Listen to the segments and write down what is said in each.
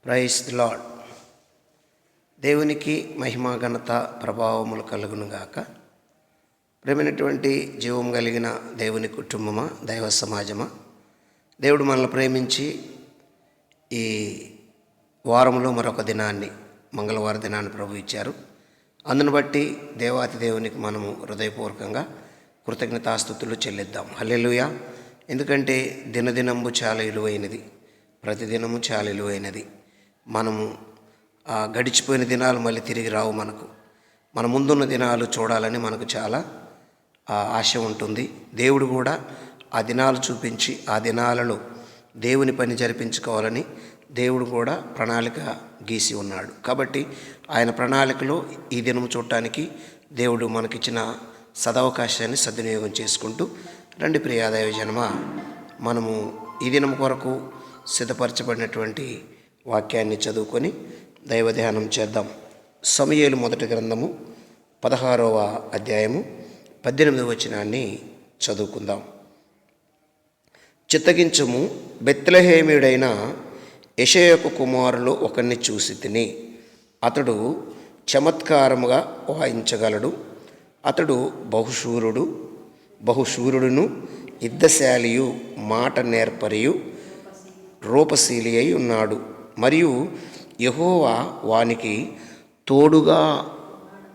Praise the lord. దేవునికి మహిమ ఘనత ప్రభావములు కలుగునుగాక. ప్రేమైనటువంటి జీవం కలిగిన దేవుని కుటుంబమా, దైవ సమాజమా, దేవుడు మనల్ని ప్రేమించి ఈ వారంలో మరొక దినాన్ని, మంగళవారం దినాన్ని ప్రభు ఇచ్చారు. అందును బట్టి దేవాతి దేవునికి మనము హృదయపూర్వకంగా కృతజ్ఞతాస్తుతులు చెల్లిద్దాం. హల్లెలూయా. ఎందుకంటే దినదినంబు చాలా విలువైనది, ప్రతిదినము చాలా విలువైనది. మనము గడిచిపోయిన దినాలు మళ్ళీ తిరిగి రావు. మన ముందున్న దినాలు చూడాలని మనకు చాలా ఆశ ఉంటుంది. దేవుడు కూడా ఆ దినాలు చూపించి ఆ దినాలలో దేవుని పని జరిపించుకోవాలని దేవుడు కూడా ప్రణాళిక గీసి ఉన్నాడు. కాబట్టి ఆయన ప్రణాళికలో ఈ దినం చూడటానికి దేవుడు మనకిచ్చిన సదవకాశాన్ని సద్వినియోగం చేసుకుంటూ రండి ప్రియ దైవజనమా, మనము ఈ దినం కొరకు సిద్ధపరచబడినటువంటి వాక్యాన్ని చదువుకొని దైవ ధ్యానం చేద్దాం. సమూయేలు మొదటి గ్రంథము 16వ అధ్యాయము 18వ వచనాన్ని చదువుకుందాం. చిత్తగించుము, బెత్లెహేమీయుడైన యెషయకు కుమారులు ఒకరిని చూసి తిని, అతడు చమత్కారముగా వాయించగలడు. అతడు బహుశూరుడును, యుద్ధశాలియు, మాట నేర్పరియు, రూపశీలి అయి ఉన్నాడు. మరియు యెహోవా వానికి తోడుగా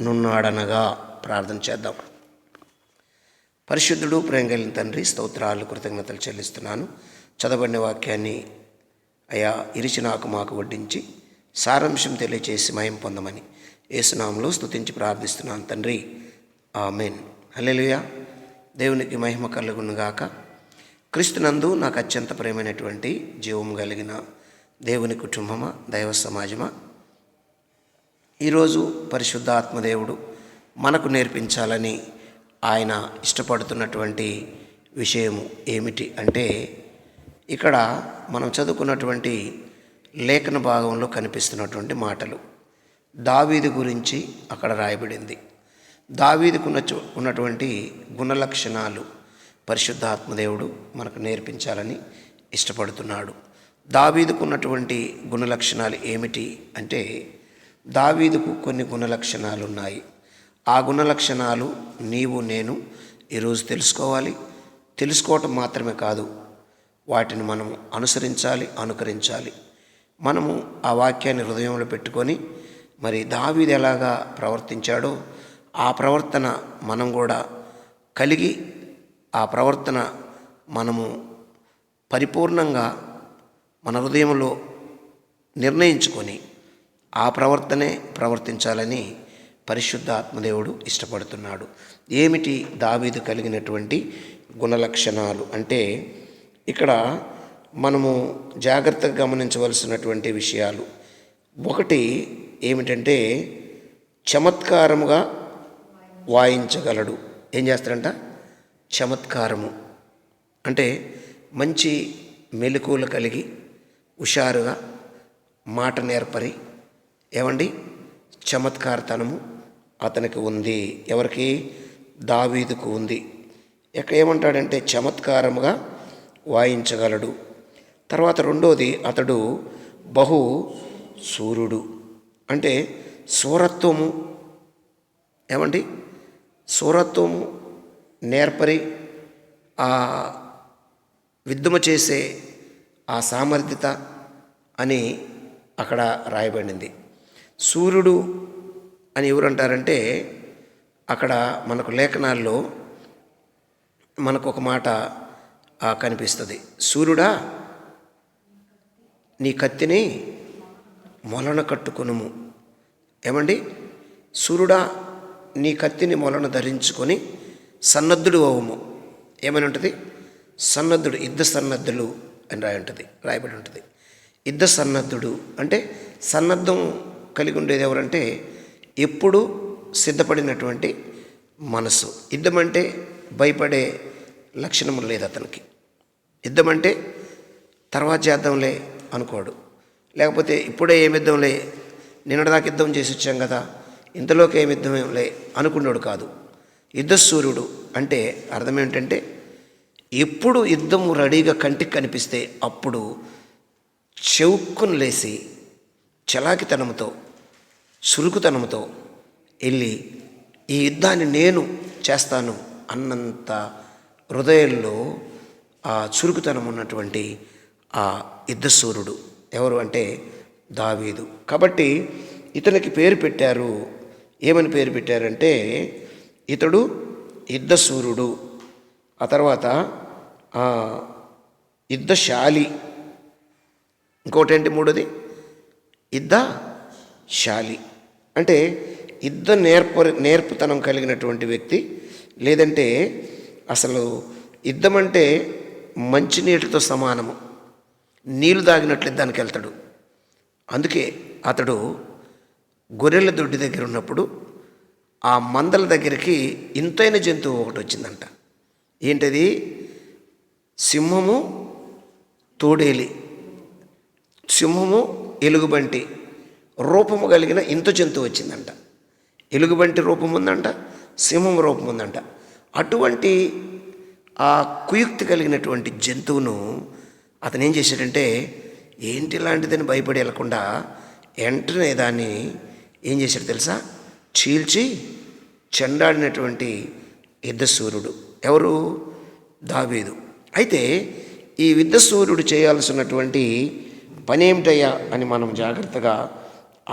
నున్నాడనగా. ప్రార్థన చేద్దాం. పరిశుద్ధుడు, ప్రేమ కలిగిన తండ్రి, స్తోత్రాలు, కృతజ్ఞతలు చెల్లిస్తున్నాను. చదవబడిన వాక్యాన్ని అయా ఇరిచి మాకు వడ్డించి సారాంశం తెలియచేసి మహిమ పొందమని యేసునామములో స్తుతించి ప్రార్థిస్తున్నాను తండ్రి, ఆమేన్. హల్లెలూయా. దేవునికి మహిమ కలుగునుగాక. క్రీస్తునందు నాకు అత్యంత ప్రేమైనటువంటి జీవం కలిగిన దేవుని కుటుంబమా, దైవ సమాజమా, ఈరోజు పరిశుద్ధ ఆత్మదేవుడు మనకు నేర్పించాలని ఆయన ఇష్టపడుతున్నటువంటి విషయము ఏమిటి అంటే, ఇక్కడ మనం చదువుకున్నటువంటి లేఖన భాగంలో కనిపిస్తున్నటువంటి మాటలు దావీదు గురించి అక్కడ రాయబడింది. దావీదుకు ఉన్నటువంటి గుణలక్షణాలు పరిశుద్ధాత్మదేవుడు మనకు నేర్పించాలని ఇష్టపడుతున్నాడు. దావీదుకు ఉన్నటువంటి గుణలక్షణాలు ఏమిటి అంటే, దావీదుకు కొన్ని గుణలక్షణాలు ఉన్నాయి. ఆ గుణలక్షణాలు నీవు నేను ఈరోజు తెలుసుకోవాలి. తెలుసుకోవటం మాత్రమే కాదు, వాటిని మనం అనుకరించాలి. మనము ఆ వాక్యాన్ని హృదయంలో పెట్టుకొని మరి దావీదు ఎలాగా ప్రవర్తించాడో ఆ ప్రవర్తన మనం కూడా కలిగి, ఆ ప్రవర్తన మనము పరిపూర్ణంగా మన హృదయంలో నిర్ణయించుకొని ఆ ప్రవర్తనే ప్రవర్తించాలని పరిశుద్ధ ఆత్మదేవుడు ఇష్టపడుతున్నాడు. ఏమిటి దావీదు కలిగినటువంటి గుణలక్షణాలు అంటే, ఇక్కడ మనము జాగ్రత్తగా గమనించవలసినటువంటి విషయాలు. ఒకటి ఏమిటంటే, చమత్కారముగా వాయించగలడు. ఏం చేస్తాడంట? చమత్కారము అంటే మంచి మెలకువలు కలిగి, హుషారుగా, మాట నేర్పరి. ఏమండి? చమత్కారతనము అతనికి ఉంది. ఎవరికి? దావీదుకు ఉంది. ఇక్కడ ఏమంటాడంటే చమత్కారముగా వాయించగలడు. తర్వాత రెండోది, అతడు బహు శూరుడు అంటే శూరత్వము. ఏమండి? శూరత్వము, నేర్పరి, ఆ యుద్ధము చేసే ఆ సామర్థ్యత అని అక్కడ రాయబడింది. సూర్యుడు అని ఎవరంటారంటే, అక్కడ మనకు లేఖనాల్లో మనకు ఒక మాట కనిపిస్తుంది. సూర్యుడా, నీ కత్తిని మొలన కట్టుకొనుము. ఏమండి? సూర్యుడా, నీ కత్తిని మొలన ధరించుకొని సన్నద్ధుడు అవుము. ఏమని ఉంటుంది? సన్నద్ధుడు, యుద్ధ సన్నద్ధులు అని రాయబడి ఉంటుంది. యుద్ధ సన్నద్ధుడు అంటే సన్నద్ధం కలిగి ఉండేది ఎవరంటే, ఎప్పుడు సిద్ధపడినటువంటి మనసు. యుద్ధం అంటే భయపడే లక్షణం లేదు అతనికి. యుద్ధం అంటే తర్వాత చేద్దాంలే అనుకోడు. లేకపోతే ఇప్పుడే ఏమి యుద్ధంలే, నిన్నటిదాకా యుద్ధం చేసి వచ్చాం కదా, ఇంతలోకి ఏమి యుద్ధంలే అనుకున్నాడు కాదు. యుద్ధసూర్యుడు అంటే అర్థం ఏంటంటే, ఎప్పుడు యుద్ధం రెడీగా కంటికి కనిపిస్తే అప్పుడు చెవుక్కును లేసి చలాకితనంతో, చురుకుతనంతో వెళ్ళి ఈ యుద్ధాన్ని నేను చేస్తాను అన్నంత హృదయంలో ఆ చురుకుతనం ఉన్నటువంటి ఆ యుద్ధశూరుడు ఎవరు అంటే దావీదు. కాబట్టి ఇతనికి పేరు పెట్టారు. ఏమని పేరు పెట్టారంటే ఇతడు యుద్ధశూరుడు, ఆ తర్వాత యుద్ధశాలి, ఇంకోటి ఏంటి మూడోది యుద్ధశాలి. అంటే నేర్పుతనం కలిగినటువంటి వ్యక్తి. లేదంటే అసలు యుద్ధం అంటే మంచినీటితో సమానము, నీళ్లు తాగినట్లు యుద్ధానికి వెళ్తాడు. అందుకే అతడు గొర్రెల దొడ్డి దగ్గర ఉన్నప్పుడు ఆ మందల దగ్గరికి ఇంతైన జంతువు ఒకటి వచ్చిందంట. ఏంటది? సింహము తోడేలి, సింహము ఎలుగుబంటి రూపము కలిగిన ఇంత జంతువు వచ్చిందంట. ఎలుగుబంటి రూపం ఉందంట, సింహం రూపం ఉందంట. అటువంటి ఆ కుయుక్తి కలిగినటువంటి జంతువును అతను ఏం చేశాడంటే ఏంటి ఇలాంటిదని భయపడి వెళ్లకుండా వెంటనే దాన్ని ఏం చేశాడు తెలుసా? చీల్చి చెండాడినటువంటి యుద్ధశూరుడు ఎవరు? దావీదు. అయితే ఈ యుద్ధశూరుడు చేయాల్సినటువంటి పని ఏమిటయ్యా అని మనం జాగ్రత్తగా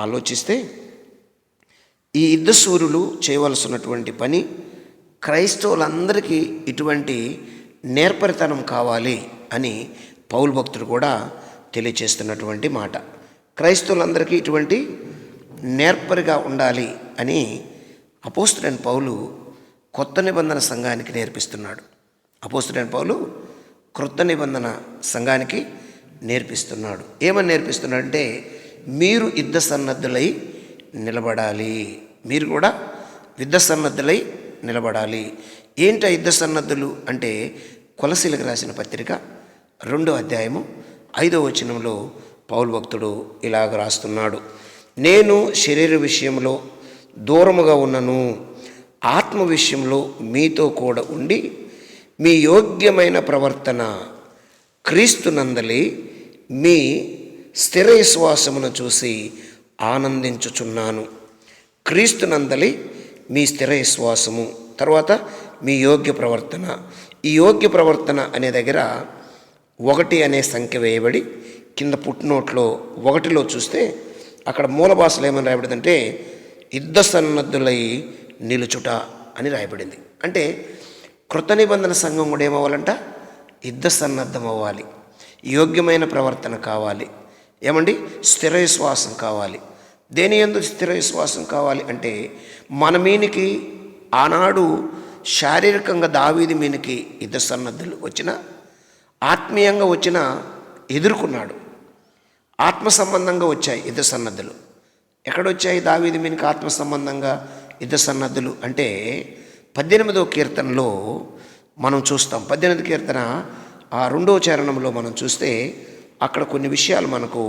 ఆలోచిస్తే, ఈ యుద్ధశూరులు చేయవలసినటువంటి పని క్రైస్తవులందరికీ ఇటువంటి నేర్పరితనం కావాలి అని పౌలు భక్తుడు కూడా తెలియచేస్తున్నటువంటి మాట. క్రైస్తవులందరికీ ఇటువంటి నేర్పరిగా ఉండాలి అని అపోస్తలుడైన పౌలు కొత్త నిబంధన సంఘానికి నేర్పిస్తున్నాడు. అపోస్తలుడైన పౌలు క్రొత్త నిబంధన సంఘానికి నేర్పిస్తున్నాడు. ఏమని నేర్పిస్తున్నాడంటే మీరు యుద్ధ సన్నద్ధులై నిలబడాలి. మీరు కూడా యుద్ధ సన్నద్ధులై నిలబడాలి. ఏంటి యుద్ధ సన్నద్ధులు అంటే కొలసీలకు రాసిన పత్రిక 2వ అధ్యాయము 5వ వచనంలో పౌలు భక్తుడు ఇలాగ రాస్తున్నాడు. నేను శరీర విషయంలో దూరముగా ఉన్నను, ఆత్మ విషయంలో మీతో కూడా ఉండి మీ యోగ్యమైన ప్రవర్తన క్రీస్తునందలి మీ స్థిర విశ్వాసమును చూసి ఆనందించుచున్నాను. క్రీస్తునందలి మీ స్థిర విశ్వాసము, తర్వాత మీ యోగ్య ప్రవర్తన. ఈ యోగ్య ప్రవర్తన అనే దగ్గర 1 అనే సంఖ్య వేయబడి కింద పుట్నోట్లో 1లో చూస్తే అక్కడ మూల భాషలో ఏమని రాయబడిందంటే యుద్ధ సన్నద్ధులై నిలుచుట అని రాయబడింది. అంటే కృత నిబంధన సంఘం కూడా ఏమవ్వాలంట? యుద్ధ సన్నద్ధం అవ్వాలి, యోగ్యమైన ప్రవర్తన కావాలి. ఏమండి? స్థిర విశ్వాసం కావాలి. దేని యందు స్థిర విశ్వాసం కావాలి అంటే మన మీనికి ఆనాడు శారీరకంగా దావీదు మీనికి యుద్ధ సన్నద్ధులు వచ్చిన, ఆత్మీయంగా వచ్చిన ఎదుర్కొన్నాడు. ఆత్మ సంబంధంగా వచ్చాయి యుద్ధ సన్నద్ధులు. ఎక్కడొచ్చాయి దావీదు మీనికి ఆత్మ సంబంధంగా యుద్ధ సన్నద్ధులు అంటే 18వ కీర్తనలో మనం చూస్తాం. 18వ కీర్తన 2వ చరణంలో మనం చూస్తే అక్కడ కొన్ని విషయాలు మనకు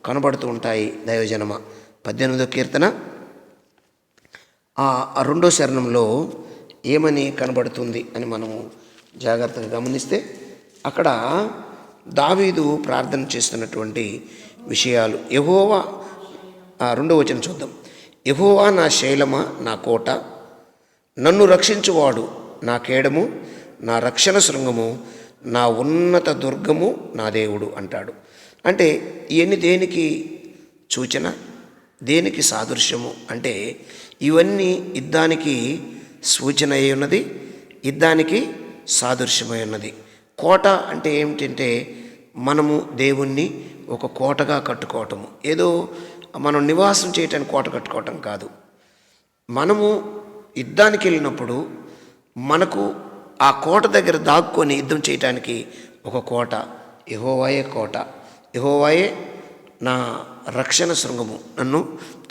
కనబడుతూ ఉంటాయి. దైవజనమ 18వ కీర్తన 2వ చరణంలో ఏమని కనబడుతుంది అని మనము జాగ్రత్తగా గమనిస్తే అక్కడ దావీదు ప్రార్థన చేస్తున్నటువంటి విషయాలు. యెహోవా 2వ వచనం చూద్దాం. యెహోవా నా శైలమా, నా కోట, నన్ను రక్షించువాడు, నా కేడము, నా రక్షణ శృంగము, నా ఉన్నత దుర్గము, నా దేవుడు అంటాడు. అంటే ఇవన్నీ దేనికి సూచన, దేనికి సాదృశ్యము అంటే ఇవన్నీ యుద్ధానికి సూచన అయి ఉన్నది, యుద్ధానికి సాదృశ్యమై ఉన్నది. కోట అంటే ఏమిటంటే మనము దేవుణ్ణి ఒక కోటగా కట్టుకోవటము, ఏదో మనం నివాసం చేయటానికి కోట కట్టుకోవటం కాదు. మనము యుద్ధానికి వెళ్ళినప్పుడు మనకు ఆ కోట దగ్గర దాక్కొని యుద్ధం చేయటానికి ఒక కోట, యెహోవాయే కోట, యెహోవాయే నా రక్షణ శృంగము, నన్ను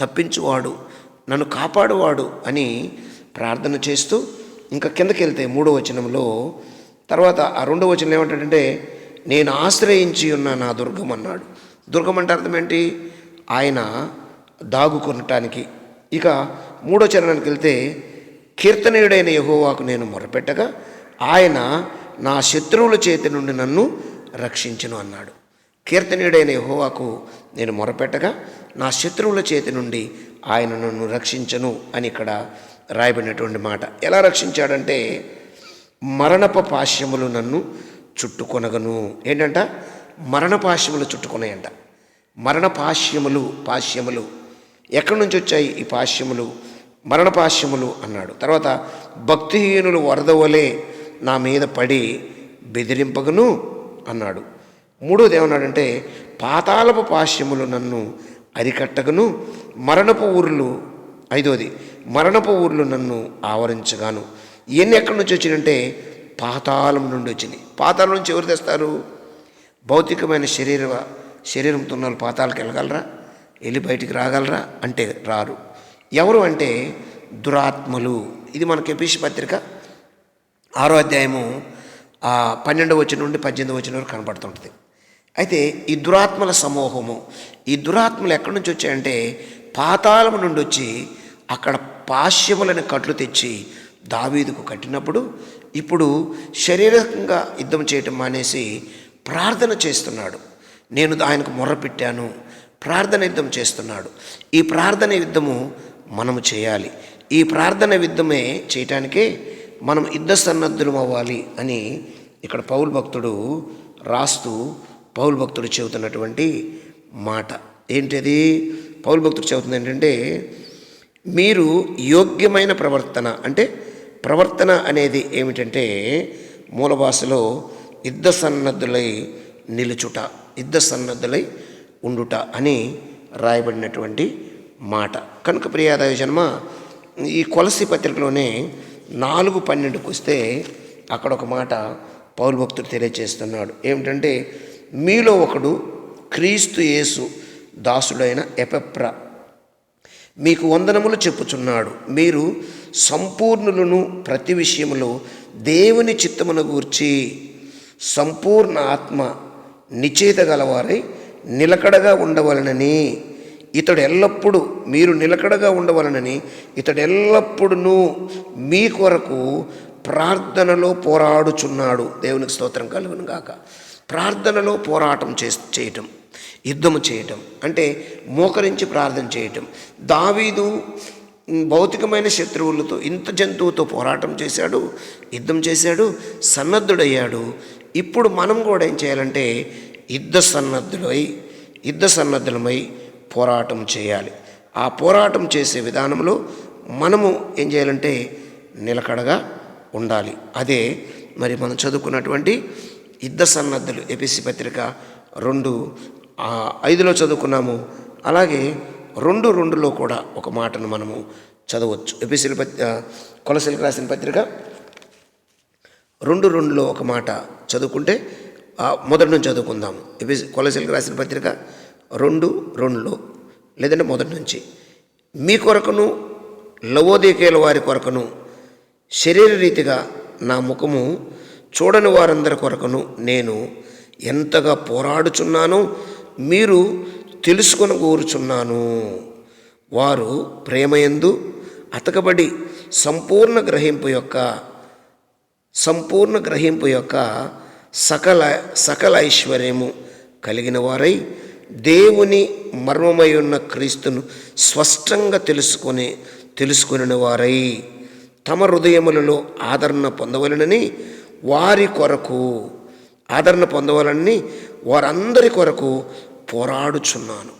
తప్పించువాడు, నన్ను కాపాడువాడు అని ప్రార్థన చేస్తూ ఇంకా కిందకి వెళ్తే 3వ వచనంలో తర్వాత 2వ వచనంలో ఏమంటాడంటే నేను ఆశ్రయించి ఉన్న నా దుర్గం అన్నాడు. దుర్గం అంటే అర్థం ఏంటి? ఆయన దాగుకొనటానికి. ఇక 3వ చరణానికి వెళ్తే కీర్తనీయుడైన యెహోవాకు నేను మొరపెట్టగా ఆయన నా శత్రువుల చేతి నుండి నన్ను రక్షించును అన్నాడు. కీర్తనీయుడైన యెహోవాకు నేను మొరపెట్టగా నా శత్రువుల చేతి నుండి ఆయన నన్ను రక్షించను అని ఇక్కడ రాయబడినటువంటి మాట. ఎలా రక్షించాడంటే మరణపు పాశ్యములు నన్ను చుట్టుకొనగను. ఏంటంట? మరణ పాశ్యములు చుట్టుకున్నాయంట. మరణ పాశ్యములు ఎక్కడి నుంచి వచ్చాయి ఈ పాశ్యములు? మరణ పాశ్యములు అన్నాడు. తర్వాత భక్తిహీనులు వరద వలె నా మీద పడి బెదిరింపగను అన్నాడు. మూడోది ఏమన్నాడంటే పాతాళపు పాశ్యములు నన్ను అరికట్టగను, మరణపు ఊర్లు. ఐదోది మరణపు ఊర్లు నన్ను ఆవరించగాను. ఇవన్నీ ఎక్కడి నుంచి వచ్చినాయంటే పాతాళం నుండి వచ్చినాయి. పాతాళం నుంచి ఎవరు తెస్తారు? భౌతికమైన శరీరంతో ఉన్న వాళ్ళు పాతాళకి వెళ్ళగలరా? వెళ్ళి బయటికి రాగలరా అంటే రారు. ఎవరు అంటే దురాత్మలు. ఇది మనకి ఎఫెసీ పత్రిక 6వ అధ్యాయము 12వ వచనం నుండి 18వ వచనం వరకు కనబడుతుంటుంది. అయితే ఈ దురాత్మల సమూహము, ఈ దురాత్మలు ఎక్కడి నుంచి వచ్చాయంటే పాతాళం నుండి వచ్చి అక్కడ పాశ్యములని కట్లు తెచ్చి దావీదుకు కట్టినప్పుడు ఇప్పుడు శారీరకంగా యుద్ధం చేయటం మానేసి ప్రార్థన చేస్తున్నాడు. నేను ఆయనకు మొర్రపెట్టాను, ప్రార్థన యుద్ధం చేస్తున్నాడు. ఈ ప్రార్థన యుద్ధము మనము చేయాలి. ఈ ప్రార్థన యుద్ధమే చేయటానికే మనం యుద్ధ సన్నద్ధులం అవ్వాలి అని ఇక్కడ పౌలు భక్తుడు రాస్తూ పౌలు భక్తుడు చెబుతున్నటువంటి మాట ఏంటిది? పౌలు భక్తుడు చెబుతుంది ఏంటంటే మీరు యోగ్యమైన ప్రవర్తన, అంటే ప్రవర్తన అనేది ఏమిటంటే మూల భాషలో యుద్ధ సన్నద్ధులై నిలుచుట, యుద్ధ సన్నద్ధులై ఉండుట అని రాయబడినటువంటి మాట. కనుక ప్రియాదయ జన్మ ఈ కొలసి పత్రికలోనే 4:12కు వస్తే అక్కడ ఒక మాట పౌలు భక్తుడు తెలియజేస్తున్నాడు. ఏమిటంటే మీలో ఒకడు క్రీస్తు యేసు దాసుడైన ఎపెఫ్రా మీకు వందనములు చెప్పుచున్నాడు. మీరు సంపూర్ణులను ప్రతి విషయములో దేవుని చిత్తమును గూర్చి సంపూర్ణ ఆత్మ నిశ్చయిత గలవారై నిలకడగా ఉండవలనని ఇతడు ఎల్లప్పుడూ మీరు నిలకడగా ఉండవలనని ఇతడు ఎల్లప్పుడూ మీ కొరకు ప్రార్థనలో పోరాడుచున్నాడు. దేవునికి స్తోత్రం కలుగును గాక. ప్రార్థనలో పోరాటం చేయటం, యుద్ధము చేయటం అంటే మోకరించి ప్రార్థన చేయటం. దావీదు భౌతికమైన శత్రువులతో, ఇంత జంతువుతో పోరాటం చేశాడు, యుద్ధం చేశాడు, సన్నద్ధుడయ్యాడు. ఇప్పుడు మనం కూడా ఏం చేయాలంటే యుద్ధ సన్నద్ధులమై పోరాటం చేయాలి. ఆ పోరాటం చేసే విధానంలో మనము ఏం చేయాలంటే నిలకడగా ఉండాలి. అదే మరి మనం చదువుకున్నటువంటి యుద్ధ సన్నద్ధులు. ఎఫెసీ పత్రిక 2:5లో చదువుకున్నాము. అలాగే 2:2లో కూడా ఒక మాటను మనము చదవచ్చు. కొలసీలకు రాసిన పత్రిక 2:2లో ఒక మాట చదువుకుంటే మొదటి నుంచి చదువుకుందాము. కొలసీలకు రాసిన పత్రిక 2:2లో లేదంటే మొదటి నుంచి. మీ కొరకును లవోదికీయుల వారి కొరకును శరీర రీతిగా నా ముఖము చూడని వారందరి కొరకును నేను ఎంతగా పోరాడుచున్నానో మీరు తెలుసుకొని కోరుచున్నాను. వారు ప్రేమయందు అతకబడి సంపూర్ణ గ్రహింపు యొక్క సకల ఐశ్వర్యము కలిగిన వారై దేవుని మర్మమై ఉన్న క్రీస్తును స్పష్టంగా తెలుసుకుని వారై తమ హృదయములలో ఆదరణ పొందవలనని వారందరి కొరకు పోరాడుచున్నాను.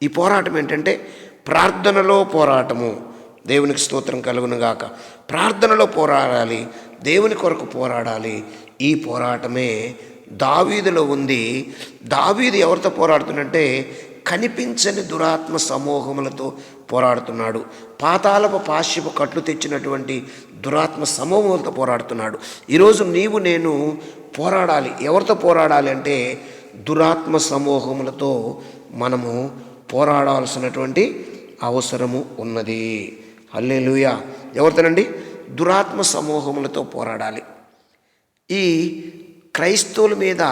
ఈ పోరాటం ఏంటంటే ప్రార్థనలో పోరాటము. దేవునికి స్తోత్రం కలుగును గాక. ప్రార్థనలో పోరాడాలి, దేవుని కొరకు పోరాడాలి. ఈ పోరాటమే దావీదులో ఉంది. దావీదు ఎవరితో పోరాడుతుందంటే కనిపించని దురాత్మ సమూహములతో పోరాడుతున్నాడు. పాతాళపు పాశ్యపు కట్లు తెచ్చినటువంటి దురాత్మ సమూహములతో పోరాడుతున్నాడు. ఈరోజు నీవు నేను పోరాడాలి. ఎవరితో పోరాడాలి అంటే దురాత్మ సమూహములతో మనము పోరాడాల్సినటువంటి అవసరము ఉన్నది. హల్లెలూయా. ఎవరితోనండి? దురాత్మ సమూహములతో పోరాడాలి. ఈ క్రైస్తవుల మీద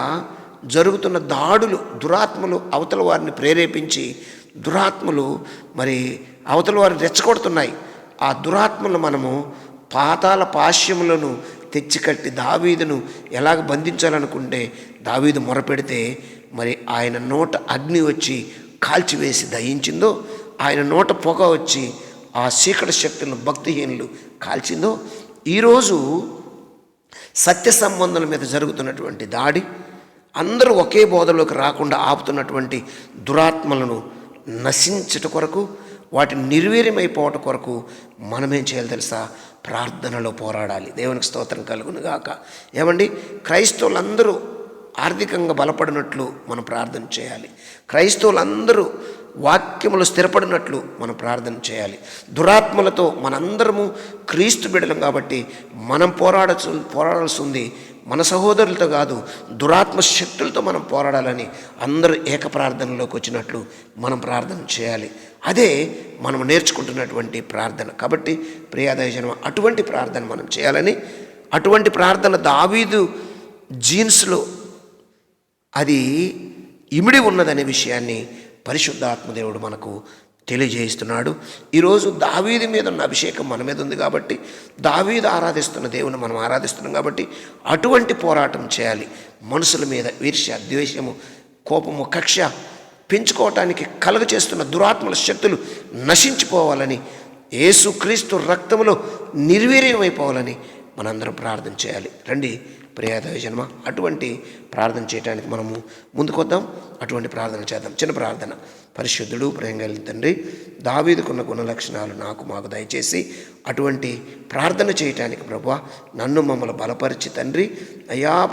జరుగుతున్న దాడులు, దురాత్మలు అవతల వారిని ప్రేరేపించి దురాత్మలు మరి అవతల వారిని రెచ్చగొడుతున్నాయి. ఆ దురాత్మలు మనము పాతాళ పాశ్యములను తెచ్చికట్టి దావీదును ఎలాగ బంధించాలనుకుంటే దావీదు మొరపెడితే మరి ఆయన నోట అగ్ని వచ్చి కాల్చివేసి దహించిందో, ఆయన నోట పొగ వచ్చి ఆ చీకటి శక్తులను భక్తిహీనులు కాల్చిందో, ఈరోజు సత్య సంబంధాల మీద జరుగుతున్నటువంటి దాడి, అందరూ ఒకే బోధలోకి రాకుండా ఆపుతున్నటువంటి దురాత్మలను నశించట కొరకు, వాటిని నిర్వీర్యమైపోవటం కొరకు మనమేం చేయాలి తెలుసా? ప్రార్థనలో పోరాడాలి. దేవునికి స్తోత్రం కలుగును గాక. ఏమండి, క్రైస్తవులందరూ ఆర్థికంగా బలపడినట్లు మనం ప్రార్థన చేయాలి. క్రైస్తవులందరూ వాక్యములు స్థిరపడినట్లు మనం ప్రార్థన చేయాలి. దురాత్మలతో మనందరము క్రీస్తు బిడ్డలం కాబట్టి మనం పోరాడాల్సి ఉంది. మన సహోదరులతో కాదు, దురాత్మ శక్తులతో మనం పోరాడాలని అందరూ ఏక ప్రార్థనలోకి వచ్చినట్లు మనం ప్రార్థన చేయాలి. అదే మనం నేర్చుకుంటున్నటువంటి ప్రార్థన. కాబట్టి ప్రియాదయజనం, అటువంటి ప్రార్థన మనం చేయాలని, అటువంటి ప్రార్థన దావీదు జీన్స్లో అది ఇమిడి ఉన్నదనే విషయాన్ని పరిశుద్ధాత్మదేవుడు మనకు తెలియజేస్తున్నాడు. ఈరోజు దావీదు మీద ఉన్న అభిషేకం మన మీద ఉంది కాబట్టి, దావీదు ఆరాధిస్తున్న దేవుని మనం ఆరాధిస్తున్నాం కాబట్టి అటువంటి పోరాటం చేయాలి. మనుషుల మీద ఈర్ష్య, ద్వేషము, కోపము, కక్ష పెంచుకోవటానికి కలుగచేస్తున్న దురాత్మల శక్తులు నశించిపోవాలని, యేసుక్రీస్తు రక్తములో నిర్వీర్యమైపోవాలని మనందరం ప్రార్థన చేయాలి. రండి ప్రియాదయజన్మ, అటువంటి ప్రార్థన చేయడానికి మనము ముందుకొద్దాం. అటువంటి ప్రార్థన చేద్దాం. చిన్న ప్రార్థన. పరిశుద్ధుడు, ప్రేమ కలిగిన తండ్రి, దావీదుకున్న గుణ లక్షణాలు మాకు దయచేసి అటువంటి ప్రార్థన చేయటానికి ప్రభువా నన్ను మమ్మల్ని బలపరిచి తండ్రి, అయ్యా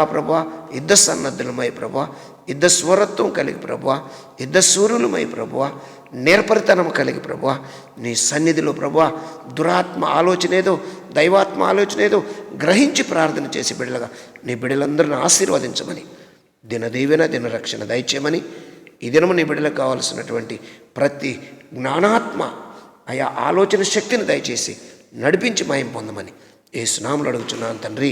ప్రభువా యుద్ధ సన్నద్ధులమై ప్రభువా, యుద్ధ స్వరత్వం కలిగి ప్రభువా, యుద్ధ సూర్యులమై ప్రభువా, నేర్పరితనం కలిగి ప్రభువా నీ సన్నిధిలో ప్రభువా దురాత్మ ఆలోచన ఏదో, దైవాత్మ ఆలోచన ఏదో గ్రహించి ప్రార్థన చేసి బిడ్డలుగా నీ బిడ్డలందరిని ఆశీర్వదించమని, దినదీవెన దినరక్షణ దయచేయమని, ఈ దినము నీ బిడ్డలకు కావాల్సినటువంటి ప్రతి జ్ఞానాత్మ ఆయా ఆలోచన శక్తిని దయచేసి నడిపించి మయం పొందమని యేసు నామములో అడుగుచున్నాను తండ్రి.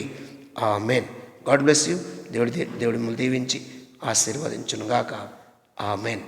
ఆమేన్. God bless you. దేవుడి మిమ్మల్ని దీవించి ఆశీర్వదించునుగాక. ఆమేన్.